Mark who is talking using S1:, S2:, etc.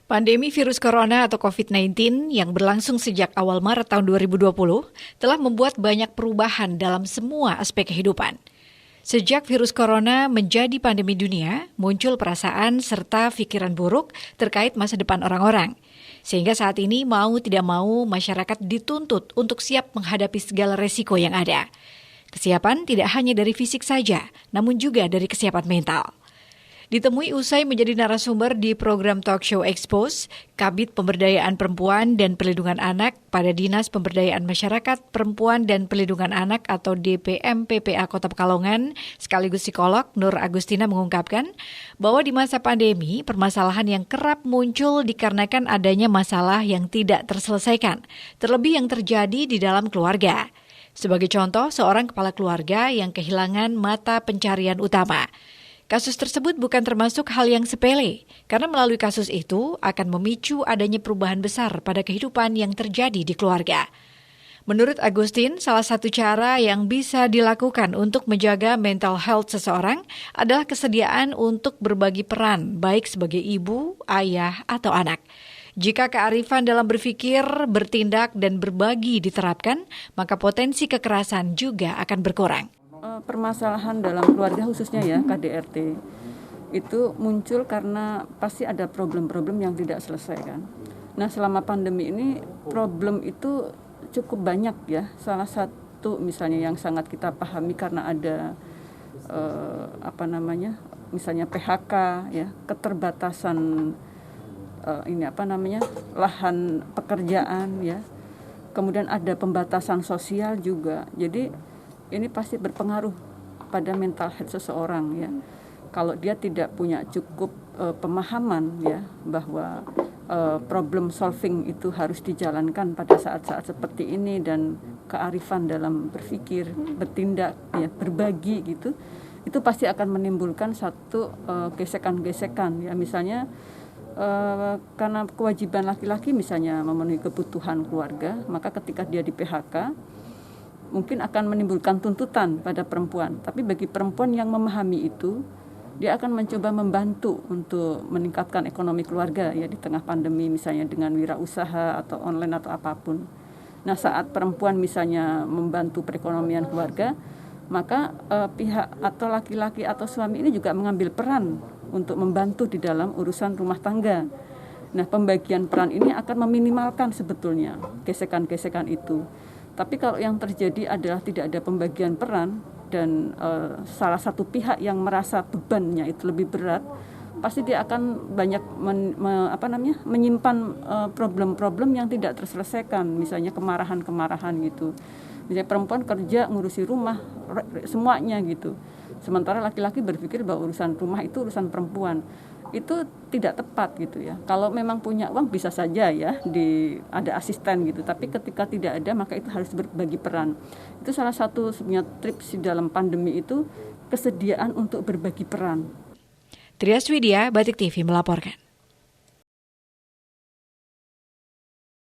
S1: Pandemi virus corona atau COVID-19 yang berlangsung sejak awal Maret tahun 2020 telah membuat banyak perubahan dalam semua aspek kehidupan. Sejak virus corona menjadi pandemi dunia, muncul perasaan serta pikiran buruk terkait masa depan orang-orang. Sehingga saat ini mau tidak mau masyarakat dituntut untuk siap menghadapi segala resiko yang ada. Kesiapan tidak hanya dari fisik saja, namun juga dari kesiapan mental. Ditemui usai menjadi narasumber di program talk show Expose, Kabid Pemberdayaan Perempuan dan Perlindungan Anak pada Dinas Pemberdayaan Masyarakat Perempuan dan Perlindungan Anak atau DPM PPA Kota Pekalongan, sekaligus psikolog Nur Agustina mengungkapkan bahwa di masa pandemi, permasalahan yang kerap muncul dikarenakan adanya masalah yang tidak terselesaikan, terlebih yang terjadi di dalam keluarga. Sebagai contoh, seorang kepala keluarga yang kehilangan mata pencarian utama. Kasus tersebut bukan termasuk hal yang sepele, karena melalui kasus itu akan memicu adanya perubahan besar pada kehidupan yang terjadi di keluarga. Menurut Agustin, salah satu cara yang bisa dilakukan untuk menjaga mental health seseorang adalah kesediaan untuk berbagi peran, baik sebagai ibu, ayah, atau anak. Jika kearifan dalam berpikir, bertindak, dan berbagi diterapkan, maka potensi kekerasan juga akan berkurang.
S2: Permasalahan dalam keluarga khususnya ya KDRT itu muncul karena pasti ada problem-problem yang tidak selesai kan. Nah selama pandemi ini problem itu cukup banyak ya. Salah satu misalnya yang sangat kita pahami karena ada misalnya PHK ya, keterbatasan lahan pekerjaan ya. Kemudian ada pembatasan sosial juga. Jadi ini pasti berpengaruh pada mental health seseorang ya. Kalau dia tidak punya cukup pemahaman ya bahwa problem solving itu harus dijalankan pada saat-saat seperti ini dan kearifan dalam berpikir, bertindak ya, berbagi gitu. Itu pasti akan menimbulkan satu gesekan-gesekan ya. Misalnya karena kewajiban laki-laki misalnya memenuhi kebutuhan keluarga, maka ketika dia di PHK mungkin akan menimbulkan tuntutan pada perempuan. Tapi bagi perempuan yang memahami itu, dia akan mencoba membantu untuk meningkatkan ekonomi keluarga ya di tengah pandemi misalnya dengan wirausaha atau online atau apapun. Nah saat perempuan misalnya membantu perekonomian keluarga, maka pihak atau laki-laki atau suami ini juga mengambil peran untuk membantu di dalam urusan rumah tangga. Nah pembagian peran ini akan meminimalkan sebetulnya gesekan-gesekan itu. Tapi kalau yang terjadi adalah tidak ada pembagian peran dan salah satu pihak yang merasa bebannya itu lebih berat, pasti dia akan banyak menyimpan problem-problem yang tidak terselesaikan, misalnya kemarahan-kemarahan gitu. Misalnya perempuan kerja ngurusi rumah semuanya gitu. Sementara laki-laki berpikir bahwa urusan rumah itu urusan perempuan. Itu tidak tepat gitu ya. Kalau memang punya uang bisa saja ya ada asisten gitu. Tapi ketika tidak ada maka itu harus berbagi peran. Itu salah satu sebenarnya tips di dalam pandemi itu kesediaan untuk berbagi peran.
S1: Trias Widya, Batik TV melaporkan.